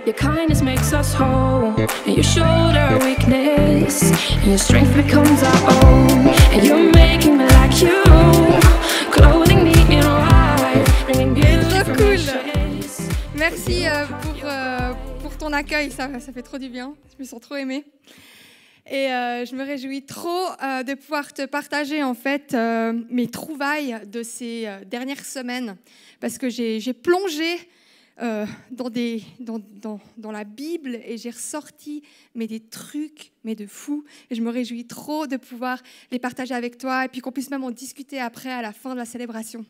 Your kindness makes us whole, and you showed our weakness, and your strength becomes our own, and you're making me like you, clothing me in white, bringing beauty from your shades. Merci pour ton accueil, ça fait trop du bien, je me sens trop aimée. Et je me réjouis trop de pouvoir te partager en fait mes trouvailles de ces dernières semaines, parce que j'ai plongé dans la Bible et j'ai ressorti des trucs de fou, et je me réjouis trop de pouvoir les partager avec toi et puis qu'on puisse même en discuter après à la fin de la célébration.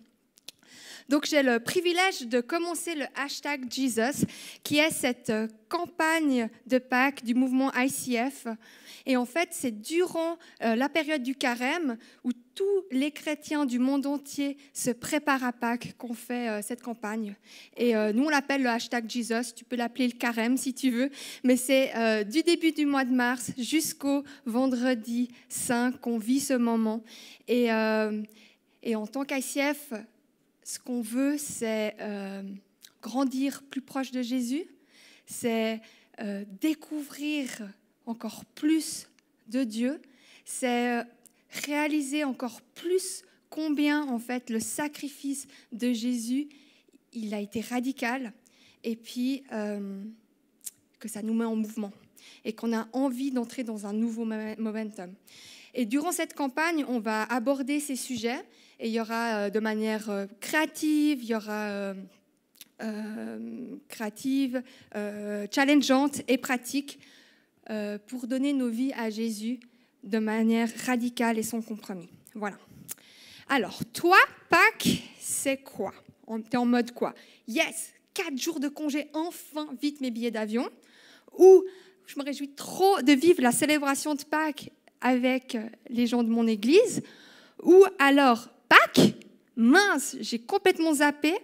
Donc j'ai le privilège de commencer le hashtag Jesus, qui est cette campagne de Pâques du mouvement ICF. Et en fait, c'est durant la période du carême où tous les chrétiens du monde entier se préparent à Pâques qu'on fait cette campagne. Et nous, on l'appelle le hashtag Jesus. Tu peux l'appeler le carême si tu veux. Mais c'est du début du mois de mars jusqu'au vendredi saint qu'on vit ce moment. Et en tant qu'ICF, ce qu'on veut, c'est grandir plus proche de Jésus, c'est découvrir encore plus de Dieu, c'est réaliser encore plus combien, en fait, le sacrifice de Jésus, il a été radical, et puis que ça nous met en mouvement, et qu'on a envie d'entrer dans un nouveau momentum. Et durant cette campagne, on va aborder ces sujets, et il y aura de manière créative, il y aura challengeante et pratique pour donner nos vies à Jésus de manière radicale et sans compromis. Voilà. Alors, toi, Pâques, c'est quoi? T'es en mode quoi? Yes, 4 jours de congé, enfin, vite mes billets d'avion. Ou je me réjouis trop de vivre la célébration de Pâques avec les gens de mon église. Ou alors, Pâques, mince, j'ai complètement zappé.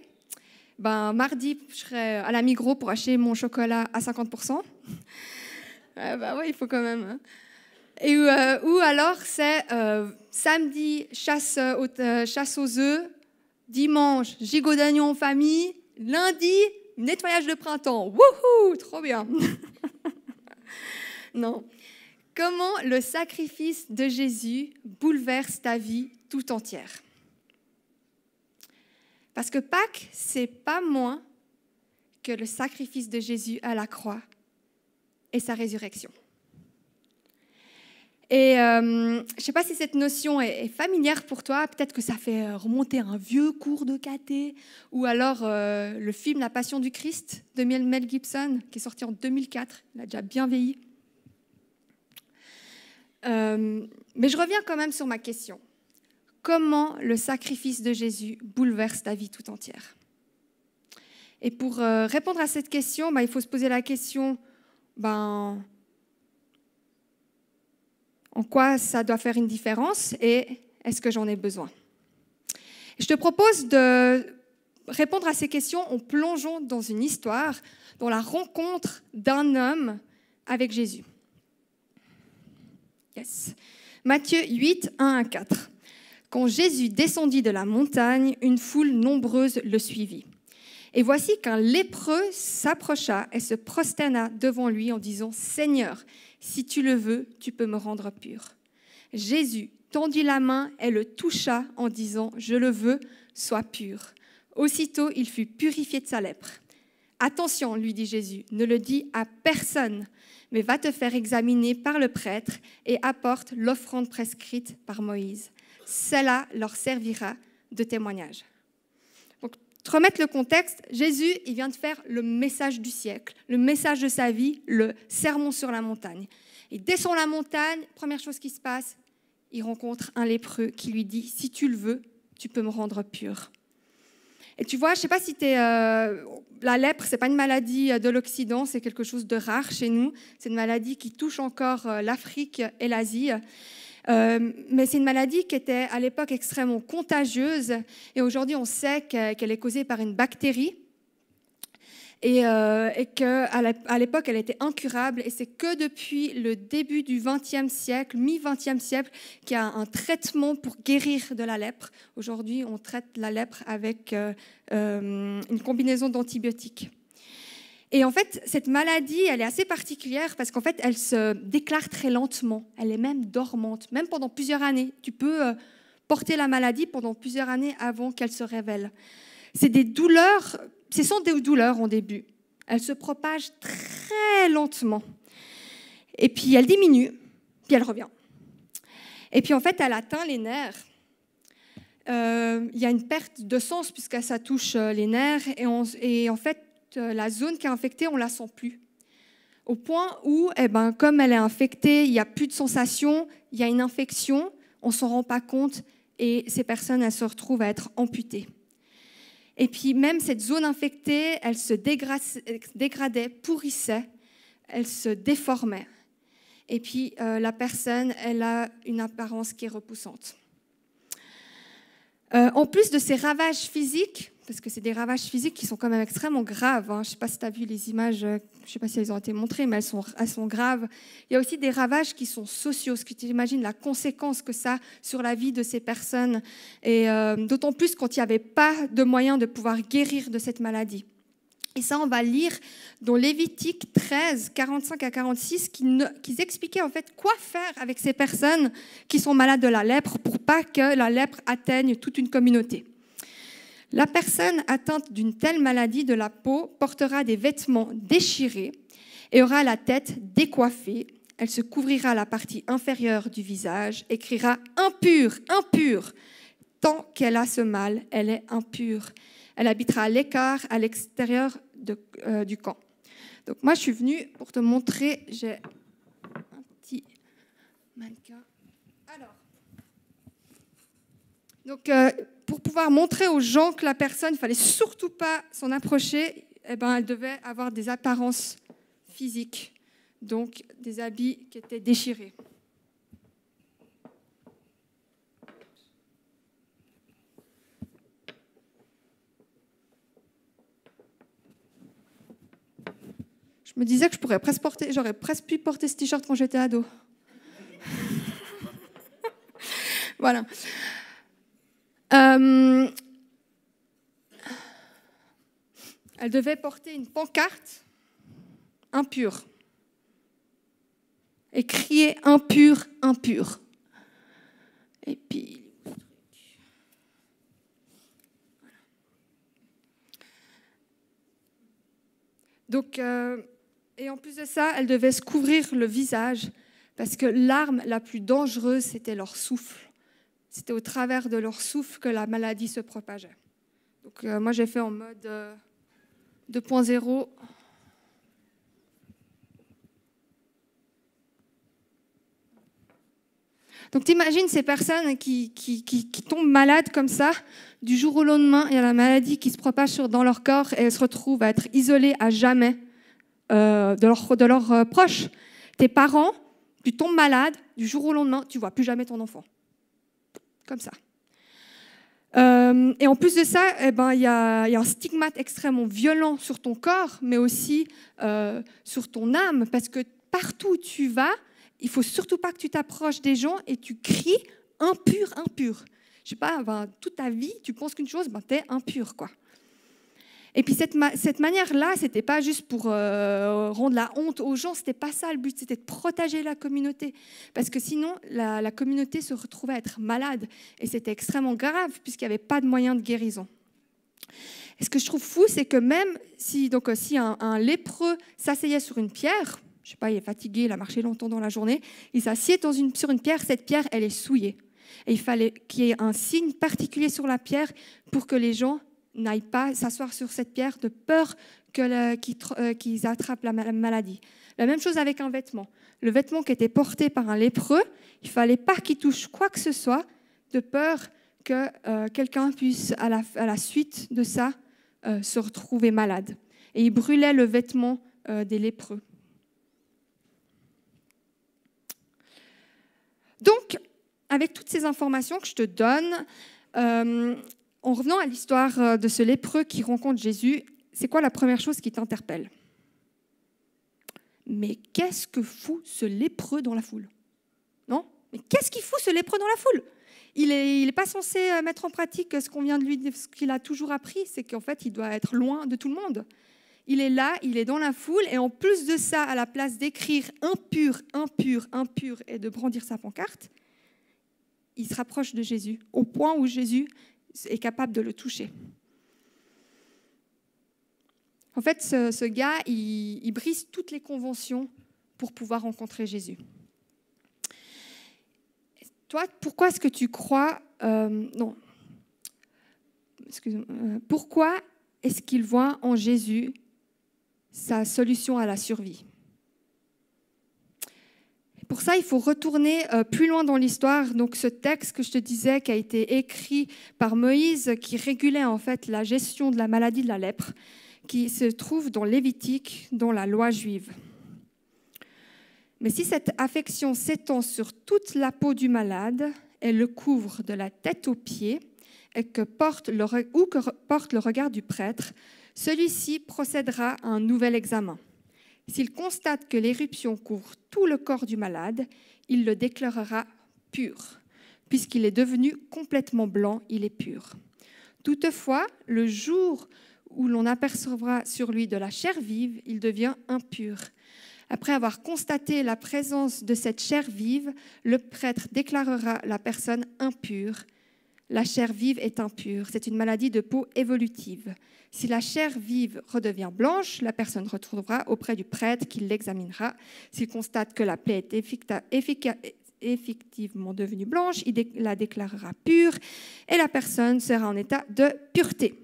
Mardi, je serai à la Migros pour acheter mon chocolat à 50%. Ouais, il faut quand même. Hein. Et ou alors, c'est samedi, chasse aux œufs. Dimanche, gigot d'agneau en famille. Lundi, nettoyage de printemps. Wouhou, trop bien. Non. Comment le sacrifice de Jésus bouleverse ta vie tout entière? Parce que Pâques, c'est pas moins que le sacrifice de Jésus à la croix et sa résurrection. Et je ne sais pas si cette notion est familière pour toi, peut-être que ça fait remonter un vieux cours de caté, ou alors le film La Passion du Christ de Mel Gibson, qui est sorti en 2004, il a déjà bien vieilli. Mais je reviens quand même sur ma question. Comment le sacrifice de Jésus bouleverse ta vie tout entière? Et pour répondre à cette question, il faut se poser la question, en quoi ça doit faire une différence et est-ce que j'en ai besoin? Je te propose de répondre à ces questions en plongeant dans une histoire, dans la rencontre d'un homme avec Jésus. Yes. Matthieu 8, 1 à 4. Quand Jésus descendit de la montagne, une foule nombreuse le suivit. Et voici qu'un lépreux s'approcha et se prosterna devant lui en disant « Seigneur, si tu le veux, tu peux me rendre pur. » Jésus tendit la main et le toucha en disant « Je le veux, sois pur. » Aussitôt, il fut purifié de sa lèpre. « Attention, lui dit Jésus, ne le dis à personne, mais va te faire examiner par le prêtre et apporte l'offrande prescrite par Moïse. Cela leur servira de témoignage. » Donc, te remettre le contexte, Jésus, il vient de faire le message du siècle, le message de sa vie, le sermon sur la montagne. Il descend la montagne, première chose qui se passe, il rencontre un lépreux qui lui dit « Si tu le veux, tu peux me rendre pur. » Et tu vois, je ne sais pas si la lèpre, ce n'est pas une maladie de l'Occident, c'est quelque chose de rare chez nous. C'est une maladie qui touche encore l'Afrique et l'Asie. Mais c'est une maladie qui était à l'époque extrêmement contagieuse. Et aujourd'hui, on sait qu'elle est causée par une bactérie. Et qu'à l'époque, elle était incurable. Et c'est que depuis le début du XXe siècle, mi-XXe siècle, qu'il y a un traitement pour guérir de la lèpre. Aujourd'hui, on traite la lèpre avec une combinaison d'antibiotiques. Et en fait, cette maladie, elle est assez particulière parce qu'en fait, elle se déclare très lentement. Elle est même dormante, même pendant plusieurs années. Tu peux porter la maladie pendant plusieurs années avant qu'elle se révèle. C'est des douleurs, ce sont des douleurs en début. Elles se propagent très lentement. Et puis, elle diminue, puis elle revient. Et puis, en fait, elle atteint les nerfs. Il y a une perte de sens puisque ça touche les nerfs. Et en fait, la zone qui est infectée, on ne la sent plus. Au point où, comme elle est infectée, il n'y a plus de sensation, il y a une infection, on ne s'en rend pas compte et ces personnes, elles se retrouvent à être amputées. Et puis même cette zone infectée, elle se dégradait, pourrissait, elle se déformait. Et puis la personne, elle a une apparence qui est repoussante. En plus de ces ravages physiques, parce que c'est des ravages physiques qui sont quand même extrêmement graves. Je ne sais pas si tu as vu les images, je ne sais pas si elles ont été montrées, mais elles sont graves. Il y a aussi des ravages qui sont sociaux, ce que tu imagines, la conséquence que ça a sur la vie de ces personnes. Et d'autant plus quand il n'y avait pas de moyen de pouvoir guérir de cette maladie. Et ça, on va lire dans Lévitique 13, 45 à 46, qui expliquaient en fait quoi faire avec ces personnes qui sont malades de la lèpre pour pas que la lèpre atteigne toute une communauté. La personne atteinte d'une telle maladie de la peau portera des vêtements déchirés et aura la tête décoiffée. Elle se couvrira la partie inférieure du visage et criera « impure, impure ». Tant qu'elle a ce mal, elle est impure. Elle habitera à l'écart, à l'extérieur du camp. Donc moi, je suis venue pour te montrer, j'ai un petit mannequin. Alors, donc, pour pouvoir montrer aux gens que la personne, il ne fallait surtout pas s'en approcher, elle devait avoir des apparences physiques, donc des habits qui étaient déchirés. Je me disais que j'aurais presque pu porter ce t-shirt quand j'étais ado. Voilà. Elle devait porter une pancarte impure et crier impur, impur. Et puis, donc, et en plus de ça, elle devait se couvrir le visage parce que l'arme la plus dangereuse, c'était leur souffle. C'était au travers de leur souffle que la maladie se propageait. Donc, moi, j'ai fait en mode 2.0. Donc, t'imagines ces personnes qui tombent malades comme ça, du jour au lendemain, il y a la maladie qui se propage dans leur corps et elles se retrouvent à être isolées à jamais de leurs proches. Tes parents, tu tombes malade, du jour au lendemain, tu ne vois plus jamais ton enfant. Comme ça. Et en plus de ça, il y a un stigmate extrêmement violent sur ton corps, mais aussi sur ton âme, parce que partout où tu vas, il ne faut surtout pas que tu t'approches des gens et tu cries « impur, impur ». Je ne sais pas, toute ta vie, tu penses qu'une chose, tu es impur, quoi. Et puis cette manière-là, ce n'était pas juste pour rendre la honte aux gens, ce n'était pas ça le but, c'était de protéger la communauté. Parce que sinon, la communauté se retrouvait à être malade. Et c'était extrêmement grave, puisqu'il n'y avait pas de moyen de guérison. Et ce que je trouve fou, c'est que même si un lépreux s'asseyait sur une pierre, je ne sais pas, il est fatigué, il a marché longtemps dans la journée, il s'assied sur une pierre, cette pierre, elle est souillée. Et il fallait qu'il y ait un signe particulier sur la pierre pour que les gens n'aillent pas s'asseoir sur cette pierre de peur qu'ils attrapent la maladie. La même chose avec un vêtement. Le vêtement qui était porté par un lépreux, il ne fallait pas qu'il touche quoi que ce soit de peur que quelqu'un puisse, à la suite de ça, se retrouver malade. Et il brûlait le vêtement des lépreux. Donc, avec toutes ces informations que je te donne, en revenant à l'histoire de ce lépreux qui rencontre Jésus, c'est quoi la première chose qui t'interpelle? Mais qu'est-ce que fout ce lépreux dans la foule? Non? Mais qu'est-ce qu'il fout ce lépreux dans la foule? Il n'est pas censé mettre en pratique ce qu'on vient de lui dire, ce qu'il a toujours appris, c'est qu'en fait, il doit être loin de tout le monde. il est là, il est dans la foule, et en plus de ça, à la place d'écrire impur, impur, impur, et de brandir sa pancarte, il se rapproche de Jésus, au point où Jésus est capable de le toucher. En fait, ce gars, il brise toutes les conventions pour pouvoir rencontrer Jésus. Toi, pourquoi est-ce que tu crois... pourquoi est-ce qu'il voit en Jésus sa solution à la survie? Pour ça, il faut retourner plus loin dans l'histoire. Donc, ce texte que je te disais, qui a été écrit par Moïse, qui régulait en fait la gestion de la maladie de la lèpre, qui se trouve dans Lévitique, dans la loi juive. Mais si cette affection s'étend sur toute la peau du malade, elle le couvre de la tête aux pieds, et que porte le regard du prêtre, celui-ci procédera à un nouvel examen. S'il constate que l'éruption couvre tout le corps du malade, il le déclarera pur. Puisqu'il est devenu complètement blanc, il est pur. Toutefois, le jour où l'on apercevra sur lui de la chair vive, il devient impur. Après avoir constaté la présence de cette chair vive, le prêtre déclarera la personne impure. La chair vive est impure. C'est une maladie de peau évolutive. Si la chair vive redevient blanche, la personne retournera auprès du prêtre qui l'examinera. S'il constate que la plaie est effectivement devenue blanche, il la déclarera pure et la personne sera en état de pureté.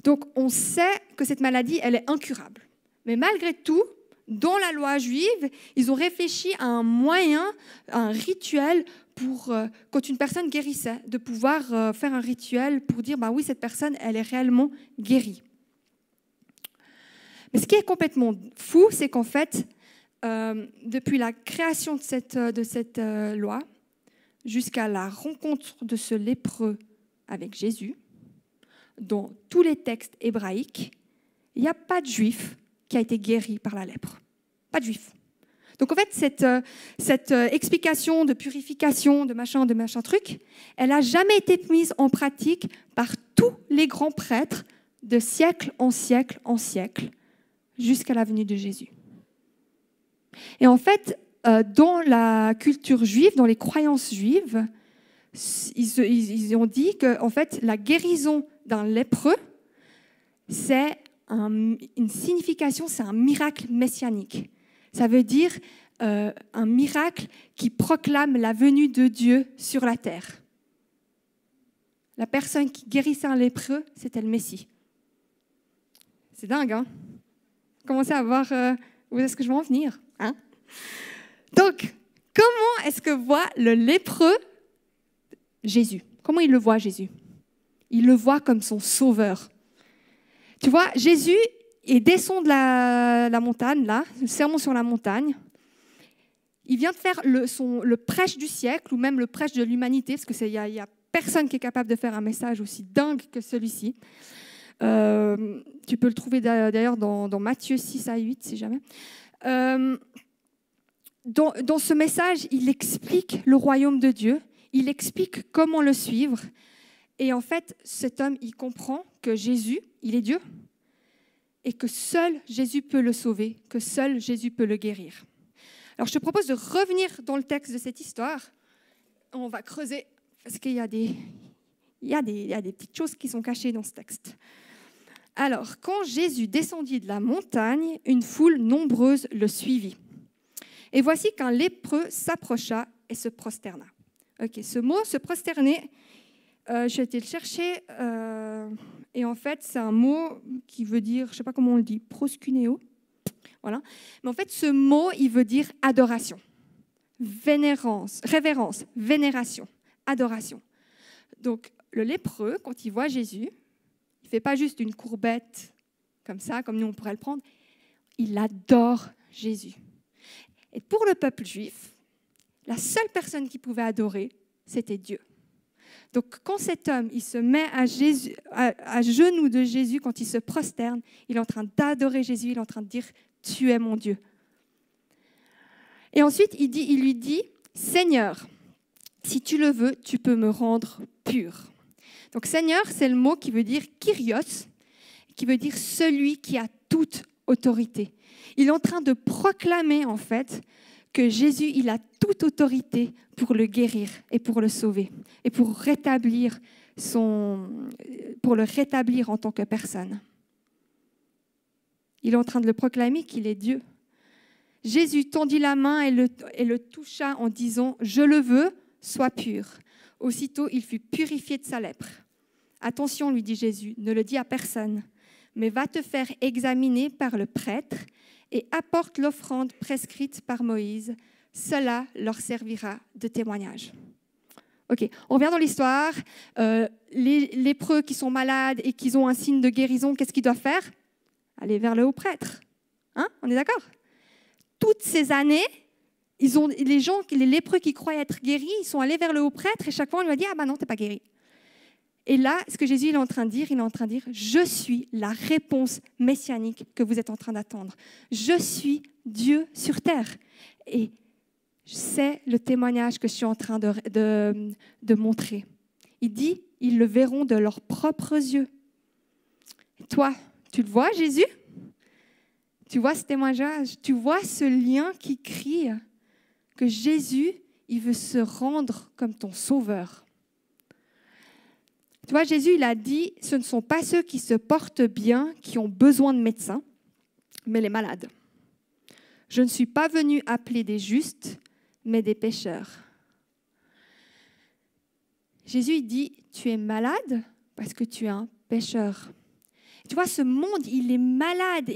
Donc, on sait que cette maladie, elle est incurable. Mais malgré tout, dans la loi juive, ils ont réfléchi à un moyen, à un rituel pour, quand une personne guérissait, de pouvoir faire un rituel pour dire, oui, cette personne, elle est réellement guérie. Mais ce qui est complètement fou, c'est qu'en fait, depuis la création de cette loi, jusqu'à la rencontre de ce lépreux avec Jésus, dans tous les textes hébraïques, il n'y a pas de juif qui a été guéri par la lèpre. Pas de juif. Donc en fait, cette explication de purification, de machin truc, elle n'a jamais été mise en pratique par tous les grands prêtres de siècle en siècle en siècle, jusqu'à la venue de Jésus. Et en fait, dans la culture juive, dans les croyances juives, ils ont dit que en fait, la guérison d'un lépreux, c'est une signification, c'est un miracle messianique. Ça veut dire un miracle qui proclame la venue de Dieu sur la terre. La personne qui guérissait un lépreux, c'était le Messie. C'est dingue, hein? Commencez à voir où est-ce que je vais en venir, hein? Donc, comment est-ce que voit le lépreux Jésus? Comment il le voit, Jésus? Il le voit comme son sauveur. Tu vois, Jésus, il descend de la montagne, là, le sermon sur la montagne. Il vient de faire le prêche du siècle, ou même le prêche de l'humanité, parce qu'il y a personne qui est capable de faire un message aussi dingue que celui-ci. Tu peux le trouver d'ailleurs dans Matthieu 6 à 8, si jamais. Dans ce message, il explique le royaume de Dieu, il explique comment le suivre. Et en fait, cet homme, il comprend que Jésus, il est Dieu, et que seul Jésus peut le sauver, que seul Jésus peut le guérir. Alors, je te propose de revenir dans le texte de cette histoire. On va creuser, parce qu'il y a des petites choses qui sont cachées dans ce texte. Alors, quand Jésus descendit de la montagne, une foule nombreuse le suivit. Et voici qu'un lépreux s'approcha et se prosterna. Ok, ce mot, se prosterner, j'ai été le chercher, et en fait, c'est un mot qui veut dire, je ne sais pas comment on le dit, proskuneo. Voilà. Mais en fait, ce mot, il veut dire adoration, révérence, vénération, adoration. Donc, le lépreux, quand il voit Jésus, il ne fait pas juste une courbette comme ça, comme nous on pourrait le prendre, il adore Jésus. Et pour le peuple juif, la seule personne qui pouvait adorer, c'était Dieu. Donc, quand cet homme, il se met à genoux de Jésus, quand il se prosterne, il est en train d'adorer Jésus, il est en train de dire « Tu es mon Dieu ». Et ensuite, il lui dit « Seigneur, si tu le veux, tu peux me rendre pur ». Donc, Seigneur, c'est le mot qui veut dire « Kyrios ». qui veut dire celui qui a toute autorité. Il est en train de proclamer en fait que Jésus, il a toute autorité pour le guérir et pour le sauver et pour le rétablir en tant que personne. Il est en train de le proclamer qu'il est Dieu. Jésus tendit la main et le toucha en disant « Je le veux, sois pur ». Aussitôt, il fut purifié de sa lèpre. « Attention, lui dit Jésus, ne le dis à personne, mais va te faire examiner par le prêtre et apporte l'offrande prescrite par Moïse. Cela leur servira de témoignage. » Ok, on revient dans l'histoire. Les lépreux qui sont malades et qui ont un signe de guérison, qu'est-ce qu'ils doivent faire? Aller vers le haut prêtre. Hein? On est d'accord? Toutes ces années, les lépreux qui croyaient être guéris, ils sont allés vers le haut prêtre et chaque fois on lui a dit « Ah ben non, tu n'es pas guéri ». Et là, ce que Jésus il est en train de dire, je suis la réponse messianique que vous êtes en train d'attendre. Je suis Dieu sur terre. Et c'est le témoignage que je suis en train de montrer. Il dit, ils le verront de leurs propres yeux. Et toi, tu le vois, Jésus? Tu vois ce témoignage? Tu vois ce lien qui crie que Jésus, il veut se rendre comme ton sauveur. Tu vois, Jésus, il a dit, ce ne sont pas ceux qui se portent bien qui ont besoin de médecins, mais les malades. Je ne suis pas venu appeler des justes, mais des pécheurs. Jésus, il dit, tu es malade parce que tu es un pécheur. Tu vois, ce monde, il est malade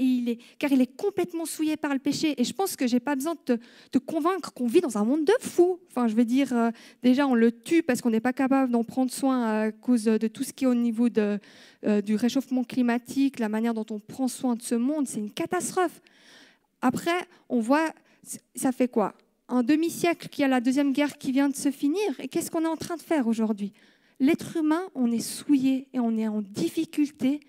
car il est complètement souillé par le péché. Et je pense que je n'ai pas besoin de te convaincre qu'on vit dans un monde de fous. Enfin, je veux dire, déjà, on le tue parce qu'on n'est pas capable d'en prendre soin à cause de tout ce qui est au niveau du réchauffement climatique, la manière dont on prend soin de ce monde. C'est une catastrophe. Après, on voit, ça fait quoi? Un demi-siècle qu'il y a la Deuxième Guerre qui vient de se finir. Et qu'est-ce qu'on est en train de faire aujourd'hui? L'être humain, on est souillé et on est en difficulté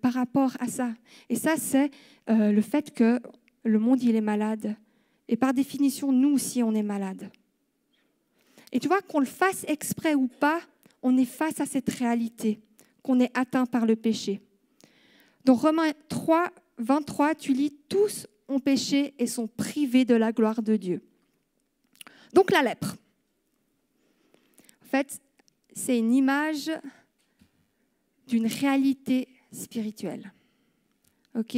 par rapport à ça. Et ça, c'est le fait que le monde, il est malade. Et par définition, nous aussi, on est malade. Et tu vois, qu'on le fasse exprès ou pas, on est face à cette réalité, qu'on est atteint par le péché. Dans Romains 3, 23, tu lis « Tous ont péché et sont privés de la gloire de Dieu ». Donc la lèpre. En fait, c'est une image d'une réalité spirituelle. Ok?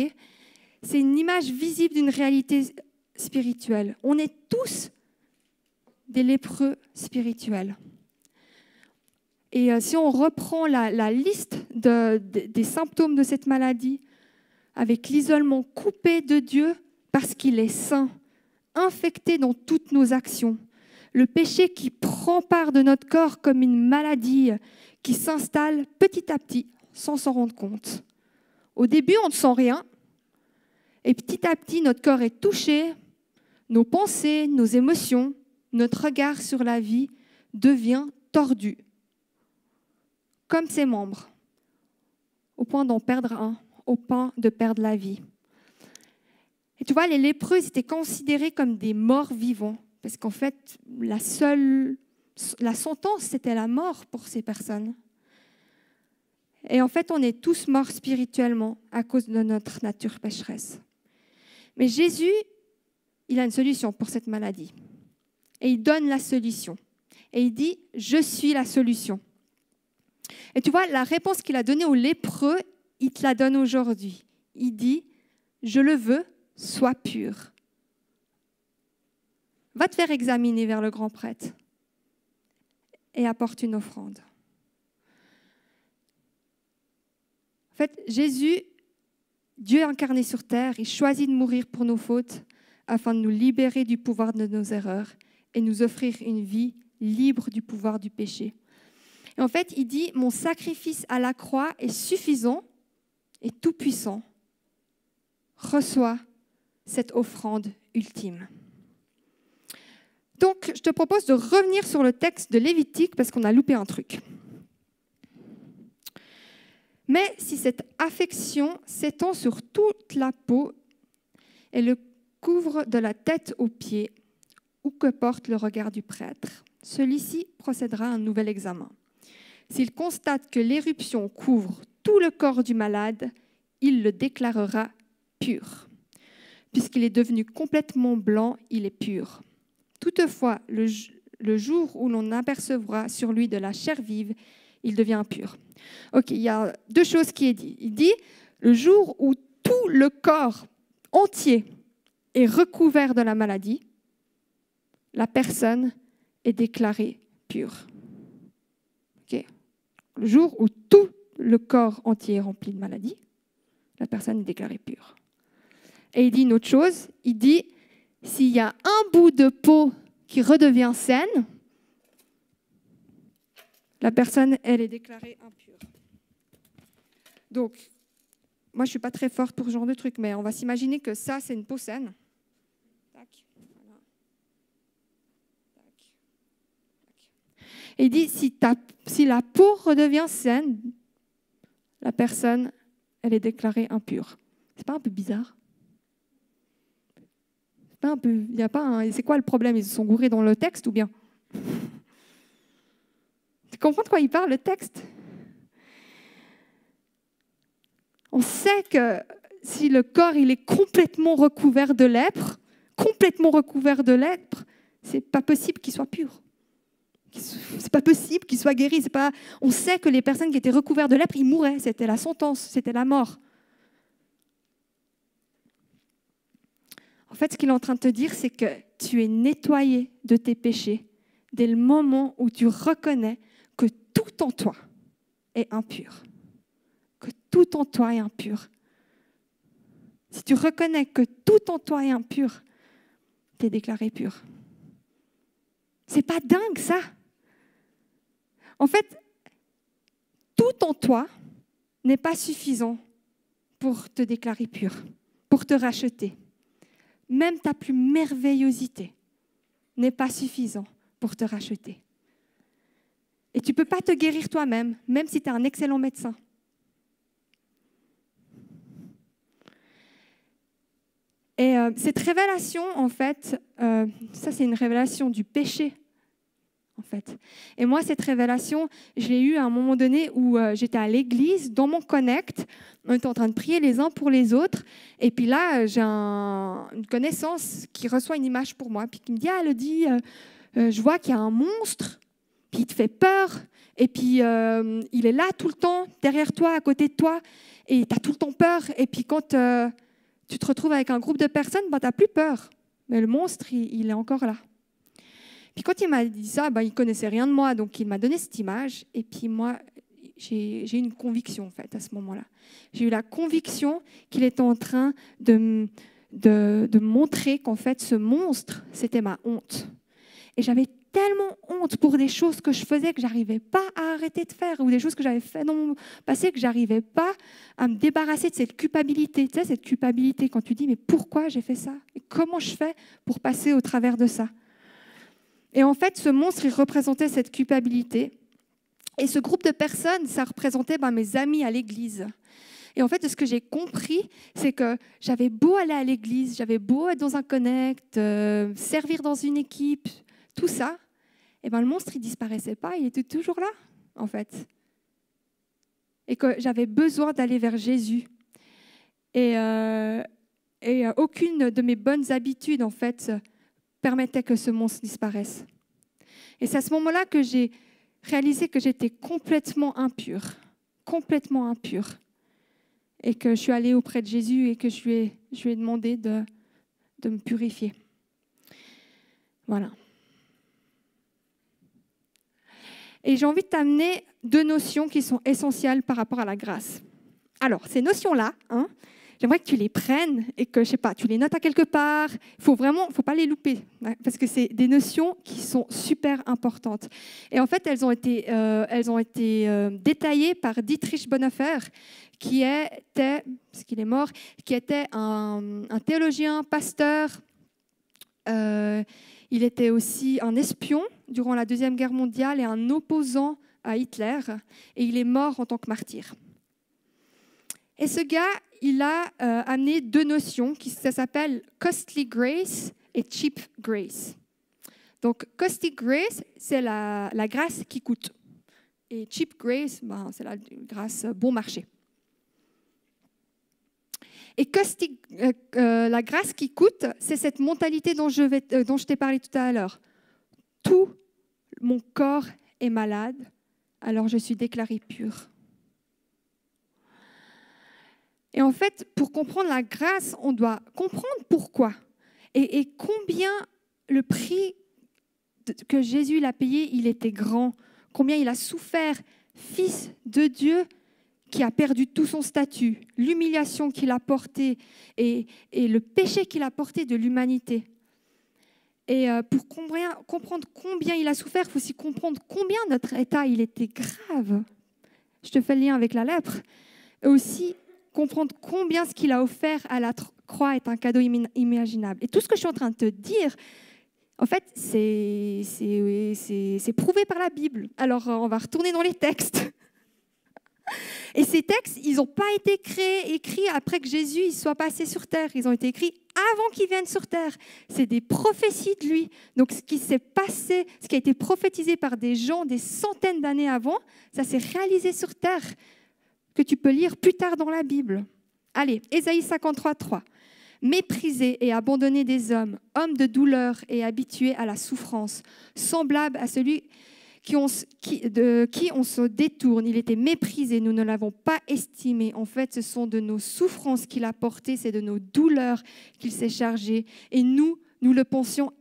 C'est une image visible d'une réalité spirituelle. On est tous des lépreux spirituels. Et si on reprend la liste des symptômes de cette maladie, avec l'isolement coupé de Dieu parce qu'il est saint, infecté dans toutes nos actions, le péché qui prend part de notre corps comme une maladie qui s'installe petit à petit sans s'en rendre compte. Au début, on ne sent rien, et petit à petit, notre corps est touché, nos pensées, nos émotions, notre regard sur la vie devient tordu, comme ses membres, au point d'en perdre un, au point de perdre la vie. Et tu vois, les lépreux étaient considérés comme des morts vivants, parce qu'en fait, la sentence, c'était la mort pour ces personnes. Et en fait, on est tous morts spirituellement à cause de notre nature pécheresse. Mais Jésus, il a une solution pour cette maladie. Et il donne la solution. Et il dit, je suis la solution. Et tu vois, la réponse qu'il a donnée aux lépreux, il te la donne aujourd'hui. Il dit, je le veux, sois pur. Va te faire examiner vers le grand prêtre et apporte une offrande. En fait, Jésus, Dieu incarné sur terre, il choisit de mourir pour nos fautes afin de nous libérer du pouvoir de nos erreurs et nous offrir une vie libre du pouvoir du péché. Et en fait, il dit, mon sacrifice à la croix est suffisant et tout-puissant. Reçois cette offrande ultime. Donc, je te propose de revenir sur le texte de Lévitique parce qu'on a loupé un truc. Mais si cette affection s'étend sur toute la peau et le couvre de la tête aux pieds, où que porte le regard du prêtre, celui-ci procédera à un nouvel examen. S'il constate que l'éruption couvre tout le corps du malade, il le déclarera pur. Puisqu'il est devenu complètement blanc, il est pur. Toutefois, le jour où l'on apercevra sur lui de la chair vive, il devient impur. Ok, il y a deux choses qui est dit. Il dit, le jour où tout le corps entier est recouvert de la maladie, la personne est déclarée pure. Okay. Le jour où tout le corps entier est rempli de maladie, la personne est déclarée pure. Et il dit une autre chose, il dit, s'il y a un bout de peau qui redevient saine, la personne, elle est déclarée impure. Donc, moi, je ne suis pas très forte pour ce genre de truc, mais on va s'imaginer que ça, c'est une peau saine. Tac, voilà. Tac, tac. Et il dit, si la peau redevient saine, la personne, elle est déclarée impure. C'est pas un peu bizarre? C'est pas un peu, il y a pas c'est quoi le problème? Ils se sont gourés dans le texte ou bien? Tu comprends de quoi il parle, le texte? On sait que si le corps il est complètement recouvert de lèpre, c'est pas possible qu'il soit pur. C'est pas possible qu'il soit guéri. On sait que les personnes qui étaient recouvertes de lèpre, ils mouraient. C'était la sentence, c'était la mort. En fait, ce qu'il est en train de te dire, c'est que tu es nettoyé de tes péchés dès le moment où tu reconnais que tout en toi est impur. Que tout en toi est impur. Si tu reconnais que tout en toi est impur, tu es déclaré pur. C'est pas dingue, ça? En fait, tout en toi n'est pas suffisant pour te déclarer pur, pour te racheter. Même ta plus merveillosité n'est pas suffisant pour te racheter. Et tu ne peux pas te guérir toi-même, même si tu es un excellent médecin. Et cette révélation, en fait, ça c'est une révélation du péché, en fait. Et moi, cette révélation, je l'ai eue à un moment donné où j'étais à l'église, dans mon connect, on était en train de prier les uns pour les autres, et puis là, j'ai une connaissance qui reçoit une image pour moi, puis qui me dit, Elodie, je vois qu'il y a un monstre, puis il te fait peur, et puis il est là tout le temps, derrière toi, à côté de toi, et tu as tout le temps peur, et puis quand tu te retrouves avec un groupe de personnes, tu n'as plus peur. Mais le monstre, il est encore là. Puis quand il m'a dit ça, il ne connaissait rien de moi, donc il m'a donné cette image. Et puis moi, j'ai eu une conviction, en fait, à ce moment-là. J'ai eu la conviction qu'il était en train de montrer qu'en fait, ce monstre, c'était ma honte. Et j'avais tellement honte pour des choses que je faisais que je n'arrivais pas à arrêter de faire, ou des choses que j'avais fait dans mon passé que je n'arrivais pas à me débarrasser de cette culpabilité. Tu sais, cette culpabilité, quand tu dis, mais pourquoi j'ai fait ça? Et comment je fais pour passer au travers de ça? Et en fait, ce monstre, il représentait cette culpabilité. Et ce groupe de personnes, ça représentait mes amis à l'église. Et en fait, ce que j'ai compris, c'est que j'avais beau aller à l'église, j'avais beau être dans un connect, servir dans une équipe, tout ça, et le monstre, il ne disparaissait pas, il était toujours là, en fait. Et que j'avais besoin d'aller vers Jésus. Et aucune de mes bonnes habitudes, en fait, permettait que ce monstre disparaisse. Et c'est à ce moment-là que j'ai réalisé que j'étais complètement impure. Et que je suis allée auprès de Jésus et que je lui ai demandé de me purifier. Voilà. Et j'ai envie de t'amener deux notions qui sont essentielles par rapport à la grâce. Alors, ces notions-là, j'aimerais que tu les prennes et que, tu les notes à quelque part. Il faut pas les louper, parce que c'est des notions qui sont super importantes. Et en fait, elles ont été détaillées par Dietrich Bonhoeffer, qui était, parce qu'il est mort, qui était un théologien, pasteur. Il était aussi un espion durant la Deuxième Guerre mondiale et un opposant à Hitler. Et il est mort en tant que martyr. Et ce gars, il a amené deux notions, ça s'appelle costly grace et cheap grace. Donc, costly grace, c'est la grâce qui coûte. Et cheap grace, c'est la grâce bon marché. Et la grâce qui coûte, c'est cette mentalité dont je t'ai parlé tout à l'heure. Tout mon corps est malade, alors je suis déclaré pur. Et en fait, pour comprendre la grâce, on doit comprendre pourquoi et combien le prix que Jésus a payé, il était grand, combien il a souffert, Fils de Dieu qui a perdu tout son statut, l'humiliation qu'il a portée et le péché qu'il a porté de l'humanité. Et pour comprendre combien il a souffert, il faut aussi comprendre combien notre état il était grave. Je te fais le lien avec la lèpre. Et aussi comprendre combien ce qu'il a offert à la croix est un cadeau inimaginable. Et tout ce que je suis en train de te dire, en fait, c'est prouvé par la Bible. Alors, on va retourner dans les textes. Et ces textes, ils n'ont pas été écrits après que Jésus soit passé sur terre. Ils ont été écrits avant qu'il vienne sur terre. C'est des prophéties de lui. Donc, ce qui s'est passé, ce qui a été prophétisé par des gens des centaines d'années avant, ça s'est réalisé sur terre, que tu peux lire plus tard dans la Bible. Allez, Ésaïe 53, 3. Méprisé et abandonné des hommes, homme de douleur et habitué à la souffrance, semblable à celui de qui on se détourne. Il était méprisé, nous ne l'avons pas estimé. En fait, ce sont de nos souffrances qu'il a portées, c'est de nos douleurs qu'il s'est chargé. Et nous le pensions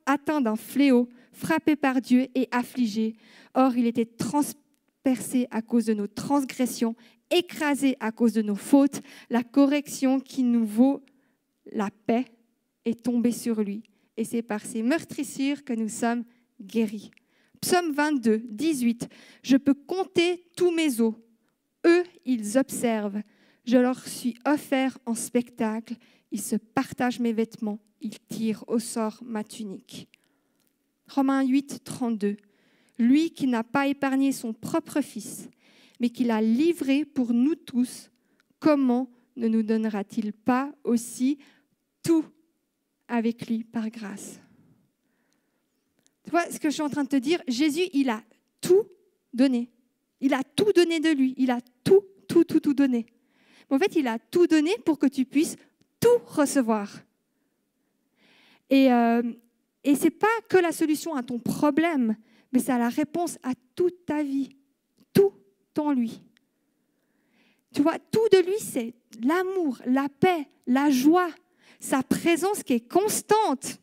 atteint d'un fléau, frappé par Dieu et affligé. Or, il était transpercé à cause de nos transgressions, écrasé à cause de nos fautes. La correction qui nous vaut la paix est tombée sur lui. Et c'est par ses meurtrissures que nous sommes guéris. Psaume 22, 18. Je peux compter tous mes os. Eux, ils observent. Je leur suis offert en spectacle. Ils se partagent mes vêtements. Ils tirent au sort ma tunique. Romains 8, 32. Lui qui n'a pas épargné son propre fils, mais qui l'a livré pour nous tous, comment ne nous donnera-t-il pas aussi tout avec lui par grâce? Tu vois ce que je suis en train de te dire? Jésus, il a tout donné. Il a tout donné de lui. Il a tout donné. Mais en fait, il a tout donné pour que tu puisses tout recevoir. Et ce n'est pas que la solution à ton problème, mais c'est la réponse à toute ta vie. Tout en lui. Tu vois, tout de lui, c'est l'amour, la paix, la joie, sa présence qui est constante,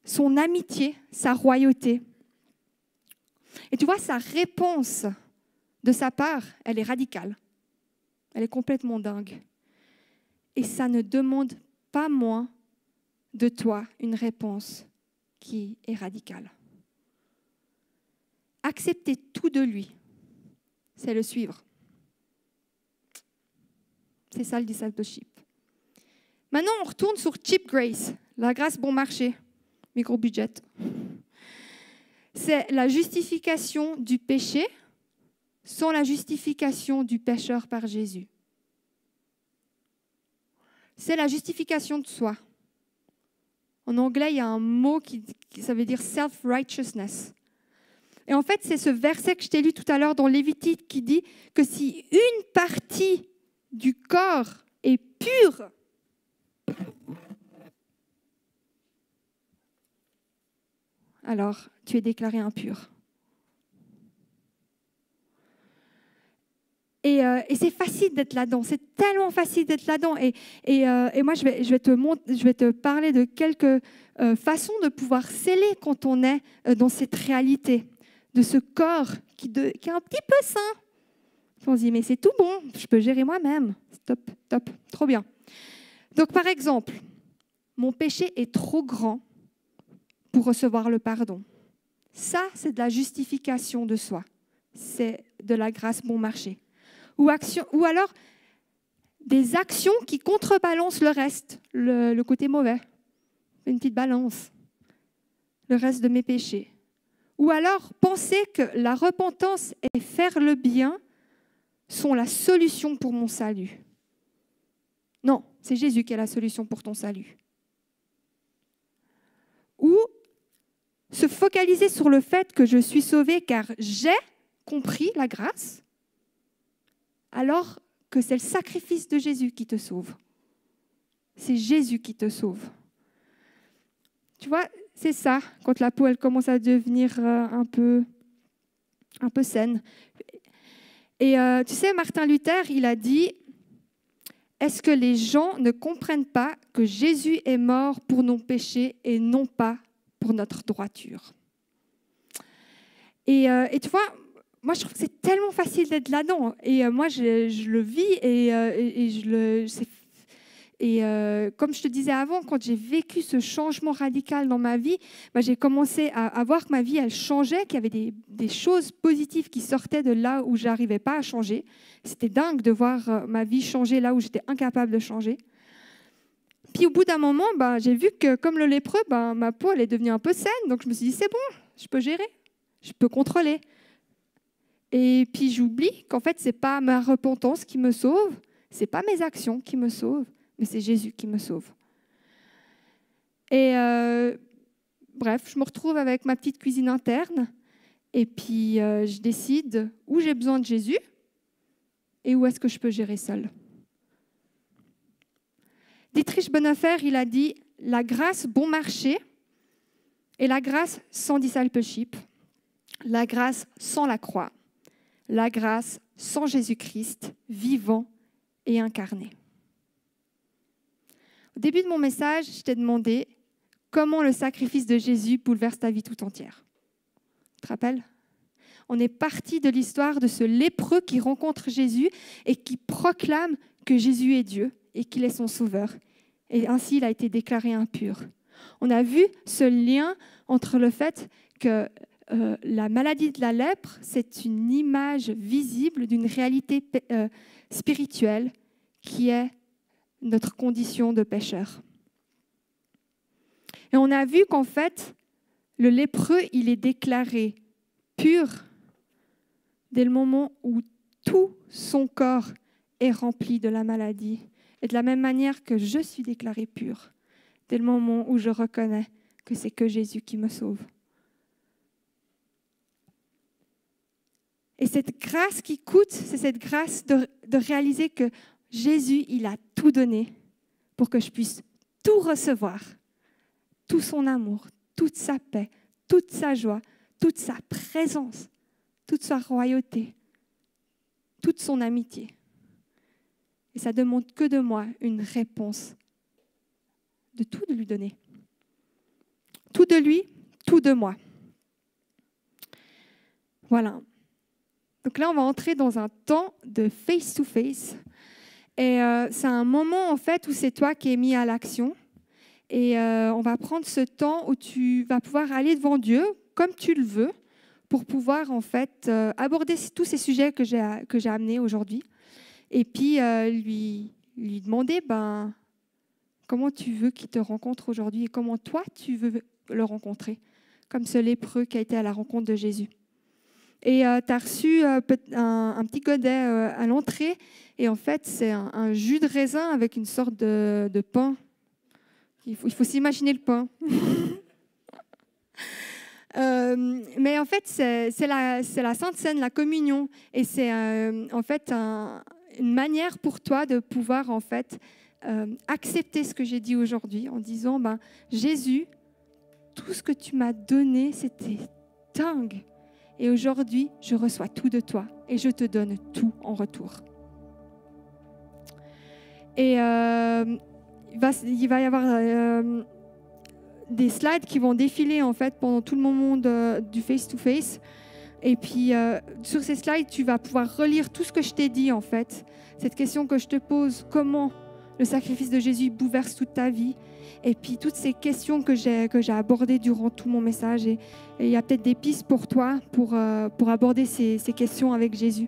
son amitié, sa royauté. Et tu vois, sa réponse de sa part, elle est radicale. Elle est complètement dingue. Et ça ne demande pas moins de toi une réponse qui est radicale. Accepter tout de lui, c'est le suivre. C'est ça le discipleship. Maintenant, on retourne sur Cheap Grace, la grâce bon marché, micro-budget. C'est la justification du péché sans la justification du pécheur par Jésus. C'est la justification de soi. En anglais, il y a un mot qui ça veut dire self-righteousness. Et en fait, c'est ce verset que je t'ai lu tout à l'heure dans Lévitique qui dit que si une partie du corps est pure, alors tu es déclaré impur. Et c'est facile d'être là-dedans, c'est tellement facile d'être là-dedans. Et moi, je vais te parler de quelques façons de pouvoir sceller quand on est dans cette réalité, de ce corps qui est un petit peu sain. On se dit, mais c'est tout bon, je peux gérer moi-même. Top, trop bien. Donc, par exemple, mon péché est trop grand pour recevoir le pardon. Ça, c'est de la justification de soi. C'est de la grâce bon marché. Ou alors des actions qui contrebalancent le reste, le côté mauvais. Une petite balance. Le reste de mes péchés. Ou alors penser que la repentance et faire le bien sont la solution pour mon salut. Non, c'est Jésus qui est la solution pour ton salut. Ou se focaliser sur le fait que je suis sauvé car j'ai compris la grâce, alors que c'est le sacrifice de Jésus qui te sauve. C'est Jésus qui te sauve. Tu vois, c'est ça, quand la peau elle commence à devenir un peu saine. Et tu sais, Martin Luther, il a dit, est-ce que les gens ne comprennent pas que Jésus est mort pour nos péchés et non pas pour notre droiture? Et tu vois, moi je trouve que c'est tellement facile d'être là-dedans. Et moi je le vis comme je te disais avant, quand j'ai vécu ce changement radical dans ma vie, j'ai commencé à voir que ma vie, elle changeait, qu'il y avait des choses positives qui sortaient de là où je n'arrivais pas à changer. C'était dingue de voir ma vie changer là où j'étais incapable de changer. Puis au bout d'un moment, j'ai vu que comme le lépreux, ma peau elle est devenue un peu saine. Donc je me suis dit, c'est bon, je peux gérer, je peux contrôler. Et puis j'oublie qu'en fait, ce n'est pas ma repentance qui me sauve, ce n'est pas mes actions qui me sauvent, mais c'est Jésus qui me sauve. Et bref, je me retrouve avec ma petite cuisine interne et puis je décide où j'ai besoin de Jésus et où est-ce que je peux gérer seule. Dietrich Bonhoeffer, il a dit « La grâce bon marché et la grâce sans discipleship, la grâce sans la croix, la grâce sans Jésus-Christ, vivant et incarné. » Au début de mon message, je t'ai demandé comment le sacrifice de Jésus bouleverse ta vie tout entière. Tu te rappelles ? On est parti de l'histoire de ce lépreux qui rencontre Jésus et qui proclame que Jésus est Dieu et qu'il est son sauveur. Et ainsi, il a été déclaré impur. On a vu ce lien entre le fait que la maladie de la lèpre, c'est une image visible d'une réalité spirituelle qui est notre condition de pécheur. Et on a vu qu'en fait, le lépreux, il est déclaré pur dès le moment où tout son corps est rempli de la maladie. Et de la même manière que je suis déclaré pur, dès le moment où je reconnais que c'est que Jésus qui me sauve. Et cette grâce qui coûte, c'est cette grâce de réaliser que Jésus, il a tout donné pour que je puisse tout recevoir, tout son amour, toute sa paix, toute sa joie, toute sa présence, toute sa royauté, toute son amitié. Et ça ne demande que de moi une réponse, de tout de lui donner. Tout de lui, tout de moi. Voilà. Donc là, on va entrer dans un temps de face-to-face. Et c'est un moment, en fait, où c'est toi qui es mis à l'action. Et on va prendre ce temps où tu vas pouvoir aller devant Dieu, comme tu le veux, pour pouvoir, en fait, aborder tous ces sujets que j'ai amenés aujourd'hui. Et puis, lui demander, comment tu veux qu'il te rencontre aujourd'hui et comment toi, tu veux le rencontrer, comme ce lépreux qui a été à la rencontre de Jésus. Et tu as reçu un petit godet à l'entrée. Et en fait, c'est un jus de raisin avec une sorte de pain. Il faut s'imaginer le pain. Mais en fait, c'est la Sainte Seine, la communion. Et c'est en fait une manière pour toi de pouvoir en fait, accepter ce que j'ai dit aujourd'hui en disant, Jésus, tout ce que tu m'as donné, c'était dingue. Et aujourd'hui, je reçois tout de toi et je te donne tout en retour. Et il va y avoir des slides qui vont défiler en fait pendant tout le moment du face-to-face. Et puis, sur ces slides, tu vas pouvoir relire tout ce que je t'ai dit en fait. Cette question que je te pose, comment le sacrifice de Jésus bouleverse toute ta vie. Et puis, toutes ces questions que j'ai abordées durant tout mon message. Et il y a peut-être des pistes pour toi pour aborder ces questions avec Jésus.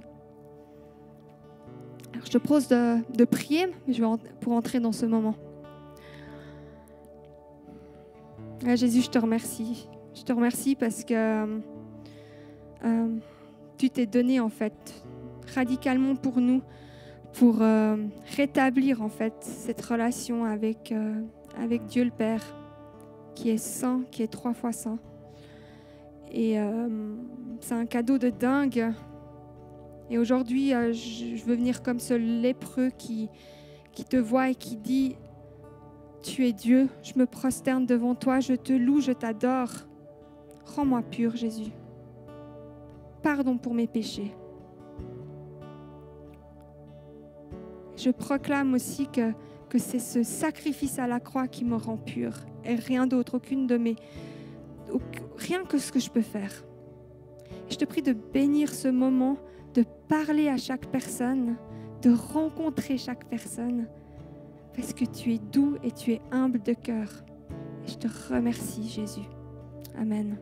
Alors, je te propose de prier pour entrer dans ce moment. Jésus, je te remercie. Je te remercie parce que tu t'es donné en fait radicalement pour nous, pour rétablir en fait cette relation avec Dieu le Père, qui est saint, qui est 3 fois saint. Et c'est un cadeau de dingue. Et aujourd'hui, je veux venir comme ce lépreux qui te voit et qui dit, tu es Dieu, je me prosterne devant toi, je te loue, je t'adore. Rends-moi pur, Jésus. Pardon pour mes péchés. Je proclame aussi que c'est ce sacrifice à la croix qui me rend pur et rien d'autre, rien que ce que je peux faire. Et je te prie de bénir ce moment, de parler à chaque personne, de rencontrer chaque personne, parce que tu es doux et tu es humble de cœur. Et je te remercie, Jésus. Amen.